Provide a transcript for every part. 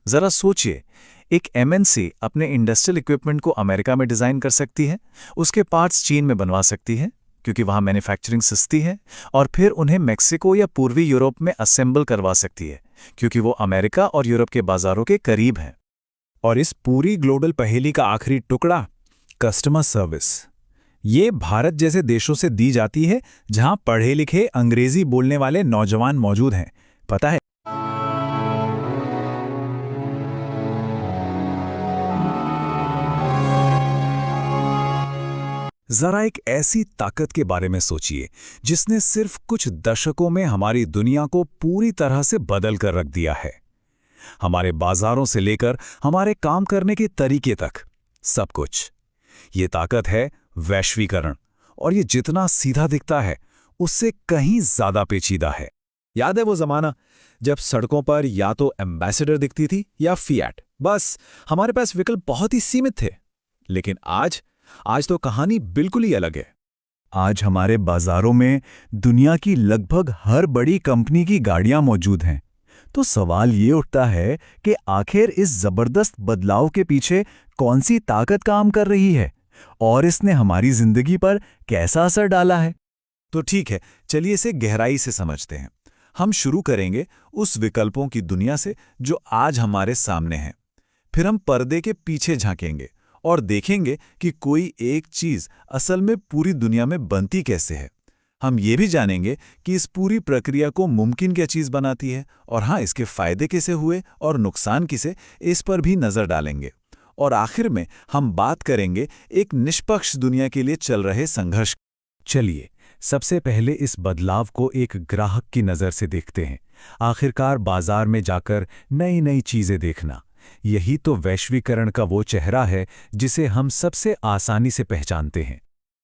जरा सोचिए, एक एमएनसी अपने इंडस्ट्रियल इक्विपमेंट को अमेरिका में डिजाइन कर सकती है, उसके पार्ट्स चीन में बनवा सकती है क्योंकि वहां मैन्युफैक्चरिंग सस्ती है, और फिर उन्हें मेक्सिको या पूर्वी यूरोप में असेंबल करवा सकती है क्योंकि वो अमेरिका और यूरोप के बाजारों के करीब हैं। और इस पूरी ग्लोबल पहेली का आखिरी टुकड़ा, कस्टमर सर्विस, ये भारत जैसे देशों से दी जाती है जहां पढ़े लिखे अंग्रेजी बोलने वाले नौजवान मौजूद हैं। पता है, जरा एक ऐसी ताकत के बारे में सोचिए जिसने सिर्फ कुछ दशकों में हमारी दुनिया को पूरी तरह से बदल कर रख दिया है। हमारे बाजारों से लेकर हमारे काम करने के तरीके तक, सब कुछ। ये ताकत है वैश्वीकरण, और ये जितना सीधा दिखता है उससे कहीं ज्यादा पेचीदा है। याद है वो जमाना जब सड़कों पर या तो एम्बेसडर दिखती थी या फिएट, बस हमारे पास विकल्प बहुत ही सीमित थे। लेकिन आज तो कहानी बिल्कुल ही अलग है। आज हमारे बाजारों में दुनिया की लगभग हर बड़ी कंपनी की गाड़ियां मौजूद हैं। तो सवाल ये उठता है कि आखिर इस जबरदस्त बदलाव के पीछे कौन सी ताकत काम कर रही है और इसने हमारी जिंदगी पर कैसा असर डाला है। तो ठीक है, चलिए इसे गहराई से समझते हैं। हम शुरू करेंगे उस विकल्पों की दुनिया से जो आज हमारे सामने हैं। फिर हम पर्दे के पीछे झांकेंगे और देखेंगे कि कोई एक चीज असल में पूरी दुनिया में बनती कैसे है। हम ये भी जानेंगे कि इस पूरी प्रक्रिया को मुमकिन क्या चीज बनाती है, और हाँ, इसके फायदे कैसे हुए और नुकसान किसे, इस पर भी नजर डालेंगे। और आखिर में हम बात करेंगे एक निष्पक्ष दुनिया के लिए चल रहे संघर्ष। चलिए सबसे पहले इस बदलाव को एक ग्राहक की नज़र से देखते हैं। आखिरकार बाजार में जाकर नई नई चीज़ें देखना, यही तो वैश्वीकरण का वो चेहरा है जिसे हम सबसे आसानी से पहचानते हैं।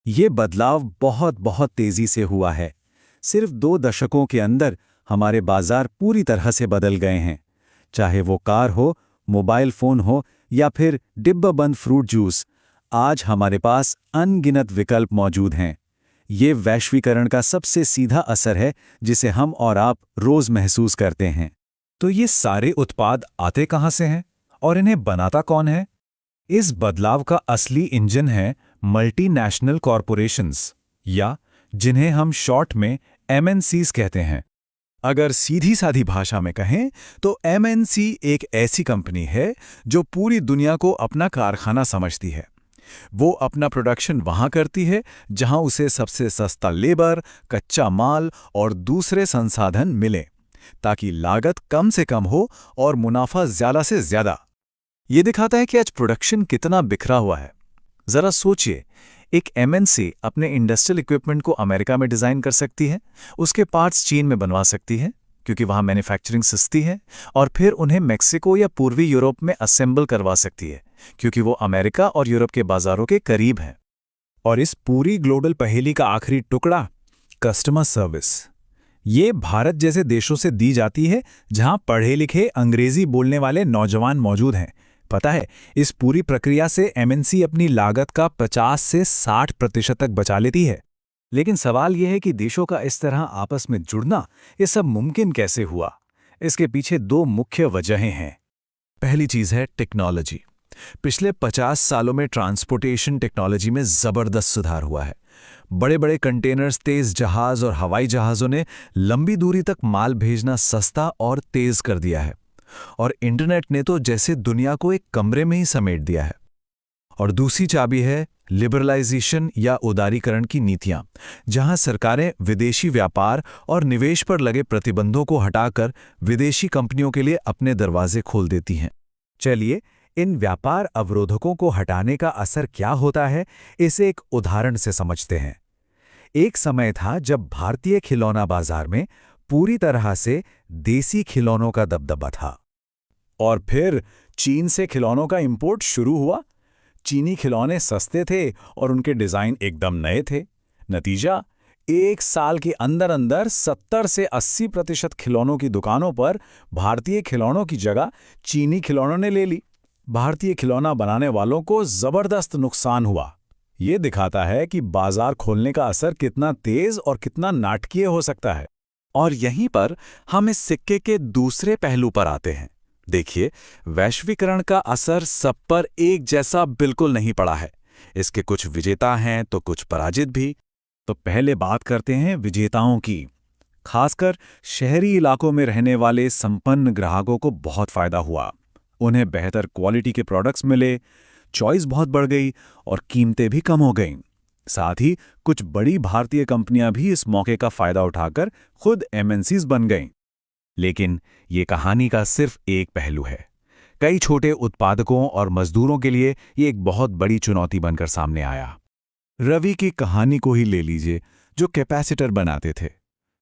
ये बदलाव बहुत बहुत तेज़ी से हुआ है। सिर्फ 2 दशकों के अंदर हमारे बाजार पूरी तरह से बदल गए हैं। चाहे वो कार हो, मोबाइल फ़ोन हो या फिर डिब्बाबंद फ्रूट जूस, आज हमारे पास अनगिनत विकल्प मौजूद हैं। ये वैश्वीकरण का सबसे सीधा असर है जिसे हम और आप रोज महसूस करते हैं। तो ये सारे उत्पाद आते कहाँ से हैं और इन्हें बनाता कौन है? इस बदलाव का असली इंजन है मल्टीनेशनल कॉरपोरेशंस, या जिन्हें हम शॉर्ट में एमएनसीज कहते हैं। अगर सीधी साधी भाषा में कहें तो एमएनसी एक ऐसी कंपनी है जो पूरी दुनिया को अपना कारखाना समझती है। वो अपना प्रोडक्शन वहां करती है जहां उसे सबसे सस्ता लेबर, कच्चा माल और दूसरे संसाधन मिले, ताकि लागत कम से कम हो और मुनाफा ज्यादा से ज्यादा। ये दिखाता है कि आज प्रोडक्शन कितना बिखरा हुआ है। जरा सोचिए, एक एमएनसी अपने इंडस्ट्रियल इक्विपमेंट को अमेरिका में डिजाइन कर सकती है, उसके पार्ट्स चीन में बनवा सकती है क्योंकि वहां मैन्युफैक्चरिंग सस्ती है, और फिर उन्हें मेक्सिको या पूर्वी यूरोप में असेंबल करवा सकती है क्योंकि वो अमेरिका और यूरोप के बाजारों के करीब हैं। और इस पूरी ग्लोबल पहेली का आखिरी टुकड़ा, कस्टमर सर्विस, ये भारत जैसे देशों से दी जाती है जहां पढ़े लिखे अंग्रेजी बोलने वाले नौजवान मौजूद हैं। पता है, इस पूरी प्रक्रिया से एमएनसी अपनी लागत का 50 से 60% तक बचा लेती है। लेकिन सवाल यह है कि देशों का इस तरह आपस में जुड़ना, ये सब मुमकिन कैसे हुआ? इसके पीछे 2 मुख्य वजहें हैं। पहली चीज है टेक्नोलॉजी। पिछले 50 सालों में ट्रांसपोर्टेशन टेक्नोलॉजी में जबरदस्त सुधार हुआ है। बड़े बड़े कंटेनर्स, तेज जहाज और हवाई जहाज़ों ने लंबी दूरी तक माल भेजना सस्ता और तेज कर दिया है। और इंटरनेट ने तो जैसे दुनिया को एक कमरे में ही समेट दिया है। और दूसरी चाबी है लिबरलाइजेशन या उदारीकरण की नीतियां, जहां सरकारें विदेशी व्यापार और निवेश पर लगे प्रतिबंधों को हटाकर विदेशी कंपनियों के लिए अपने दरवाजे खोल देती हैं। चलिए, इन व्यापार अवरोधकों को हटाने का असर क्या होता है, इसे एक उदाहरण से समझते हैं। एक समय था जब भारतीय खिलौना बाजार में पूरी तरह से देसी खिलौनों का दबदबा था। और फिर चीन से खिलौनों का इंपोर्ट शुरू हुआ। चीनी खिलौने सस्ते थे और उनके डिजाइन एकदम नए थे। नतीजा, 1 साल के अंदर अंदर 70 से 80% खिलौनों की दुकानों पर भारतीय खिलौनों की जगह चीनी खिलौनों ने ले ली। भारतीय खिलौना बनाने वालों को जबरदस्त नुकसान हुआ। ये दिखाता है कि बाजार खोलने का असर कितना तेज और कितना नाटकीय हो सकता है। और यहीं पर हम इस सिक्के के दूसरे पहलू पर आते हैं, देखिए, वैश्वीकरण का असर सब पर एक जैसा बिल्कुल नहीं पड़ा है। इसके कुछ विजेता हैं तो कुछ पराजित भी। तो पहले बात करते हैं विजेताओं की। खासकर शहरी इलाकों में रहने वाले संपन्न ग्राहकों को बहुत फायदा हुआ। उन्हें बेहतर क्वालिटी के प्रोडक्ट्स मिले, चॉइस बहुत बढ़ गई और कीमतें भी कम हो गईं। साथ ही कुछ बड़ी भारतीय कंपनियां भी इस मौके का फायदा उठाकर खुद एमएनसीज बन गईं। लेकिन ये कहानी का सिर्फ एक पहलू है। कई छोटे उत्पादकों और मजदूरों के लिए ये एक बहुत बड़ी चुनौती बनकर सामने आया। रवि की कहानी को ही ले लीजिए, जो कैपेसिटर बनाते थे।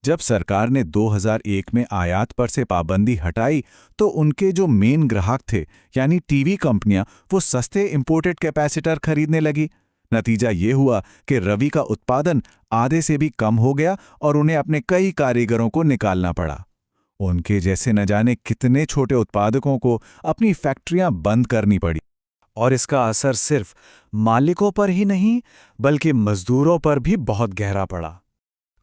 जब सरकार ने 2001 में आयात पर से पाबंदी हटाई तो उनके जो मेन ग्राहक थे यानी टीवी कंपनियां, वो सस्ते इंपोर्टेड कैपेसिटर खरीदने लगी। नतीजा ये हुआ कि रवि का उत्पादन आधे से भी कम हो गया और उन्हें अपने कई कारीगरों को निकालना पड़ा। उनके जैसे न जाने कितने छोटे उत्पादकों को अपनी फैक्ट्रियां बंद करनी पड़ी। और इसका असर सिर्फ मालिकों पर ही नहीं बल्कि मजदूरों पर भी बहुत गहरा पड़ा।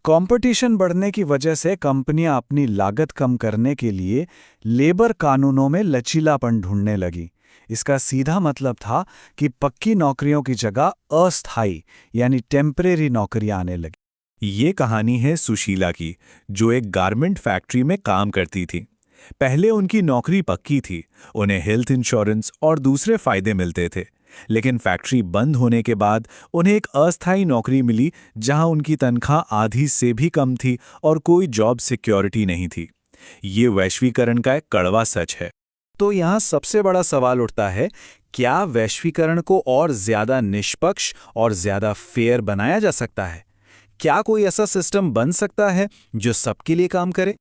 कंपटीशन बढ़ने की वजह से कंपनियां अपनी लागत कम करने के लिए लेबर कानूनों में लचीलापन ढूंढने लगी। इसका सीधा मतलब था कि पक्की नौकरियों की जगह अस्थायी यानी टेम्परेरी नौकरियां आने लगी। ये कहानी है सुशीला की, जो एक गारमेंट फैक्ट्री में काम करती थी। पहले उनकी नौकरी पक्की थी, उन्हें हेल्थ इंश्योरेंस और दूसरे फायदे मिलते थे। लेकिन फैक्ट्री बंद होने के बाद उन्हें एक अस्थायी नौकरी मिली जहां उनकी तनख्वाह आधी से भी कम थी और कोई जॉब सिक्योरिटी नहीं थी। ये वैश्वीकरण का एक कड़वा सच है। तो यहाँ सबसे बड़ा सवाल उठता है, क्या वैश्वीकरण को और ज्यादा निष्पक्ष और ज्यादा फेयर बनाया जा सकता है? क्या कोई ऐसा सिस्टम बन सकता है जो सबके लिए काम करे?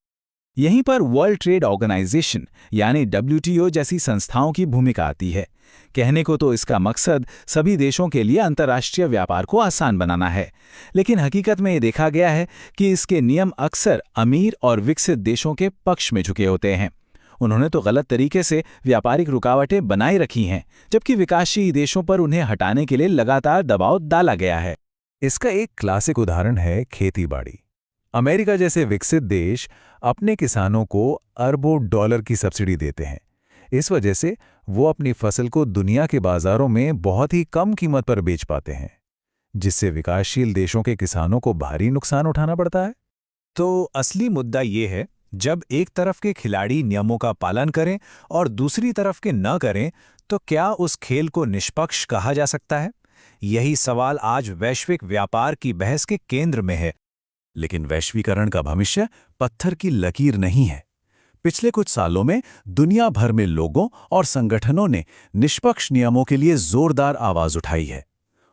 यहीं पर वर्ल्ड ट्रेड ऑर्गेनाइजेशन यानी WTO जैसी संस्थाओं की भूमिका आती है। कहने को तो इसका मकसद सभी देशों के लिए अंतर्राष्ट्रीय व्यापार को आसान बनाना है, लेकिन हकीकत में ये देखा गया है कि इसके नियम अक्सर अमीर और विकसित देशों के पक्ष में झुके होते हैं। उन्होंने तो गलत तरीके से व्यापारिक रुकावटें बनाए रखी हैं, जबकि विकासशील देशों पर उन्हें हटाने के लिए लगातार दबाव डाला गया है। इसका एक क्लासिक उदाहरण है खेतीबाड़ी। अमेरिका जैसे विकसित देश अपने किसानों को अरबों डॉलर की सब्सिडी देते हैं। इस वजह से वो अपनी फसल को दुनिया के बाजारों में बहुत ही कम कीमत पर बेच पाते हैं, जिससे विकासशील देशों के किसानों को भारी नुकसान उठाना पड़ता है। तो असली मुद्दा ये है, जब एक तरफ के खिलाड़ी नियमों का पालन करें और दूसरी तरफ के न करें, तो क्या उस खेल को निष्पक्ष कहा जा सकता है? यही सवाल आज वैश्विक व्यापार की बहस के केंद्र में है। लेकिन वैश्वीकरण का भविष्य पत्थर की लकीर नहीं है। पिछले कुछ सालों में दुनिया भर में लोगों और संगठनों ने निष्पक्ष नियमों के लिए जोरदार आवाज उठाई है।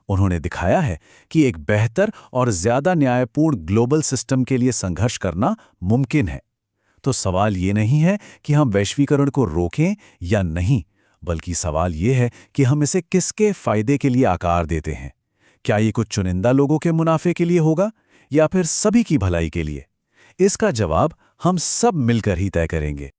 उन्होंने दिखाया है कि एक बेहतर और ज्यादा न्यायपूर्ण ग्लोबल सिस्टम के लिए संघर्ष करना मुमकिन है। तो सवाल ये नहीं है कि हम वैश्वीकरण को रोकें या नहीं, बल्कि सवाल ये है कि हम इसे किसके फायदे के लिए आकार देते हैं। क्या ये कुछ चुनिंदा लोगों के मुनाफे के लिए होगा या फिर सभी की भलाई के लिए? इसका जवाब हम सब मिलकर ही तय करेंगे।